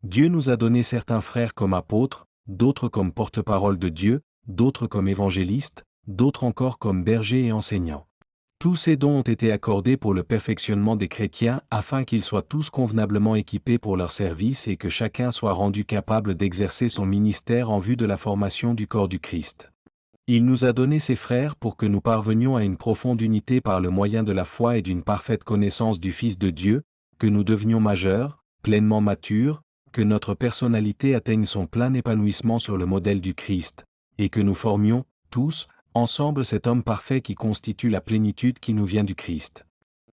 Dieu nous a donné certains frères comme apôtres, d'autres comme porte-parole de Dieu, d'autres comme évangélistes, d'autres encore comme bergers et enseignants. Tous ces dons ont été accordés pour le perfectionnement des chrétiens afin qu'ils soient tous convenablement équipés pour leur service et que chacun soit rendu capable d'exercer son ministère en vue de la formation du corps du Christ. Il nous a donné ses frères pour que nous parvenions à une profonde unité par le moyen de la foi et d'une parfaite connaissance du Fils de Dieu, que nous devenions majeurs, pleinement matures, que notre personnalité atteigne son plein épanouissement sur le modèle du Christ, et que nous formions, tous, ensemble cet homme parfait qui constitue la plénitude qui nous vient du Christ.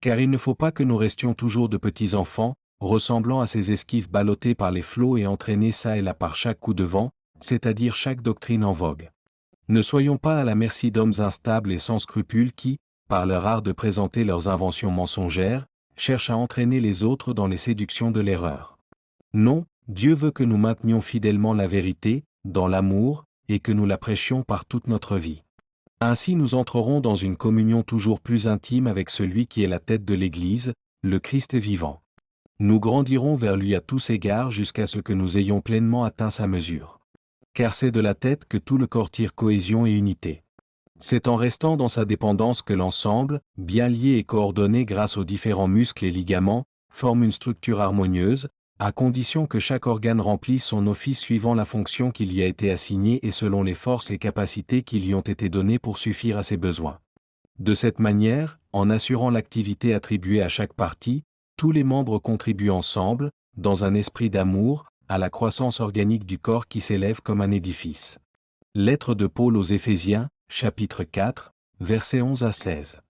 Car il ne faut pas que nous restions toujours de petits enfants, ressemblant à ces esquifs ballottés par les flots et entraînés çà et là par chaque coup de vent, c'est-à-dire chaque doctrine en vogue. Ne soyons pas à la merci d'hommes instables et sans scrupules qui, par leur art de présenter leurs inventions mensongères, cherchent à entraîner les autres dans les séductions de l'erreur. Non, Dieu veut que nous maintenions fidèlement la vérité, dans l'amour, et que nous la prêchions par toute notre vie. Ainsi nous entrerons dans une communion toujours plus intime avec celui qui est la tête de l'Église, le Christ vivant. Nous grandirons vers lui à tous égards jusqu'à ce que nous ayons pleinement atteint sa mesure. Car c'est de la tête que tout le corps tire cohésion et unité. C'est en restant dans sa dépendance que l'ensemble, bien lié et coordonné grâce aux différents muscles et ligaments, forme une structure harmonieuse, à condition que chaque organe remplisse son office suivant la fonction qui lui a été assignée et selon les forces et capacités qui lui ont été données pour suffire à ses besoins. De cette manière, en assurant l'activité attribuée à chaque partie, tous les membres contribuent ensemble, dans un esprit d'amour, à la croissance organique du corps qui s'élève comme un édifice. Lettre de Paul aux Éphésiens, chapitre 4, versets 11 à 16.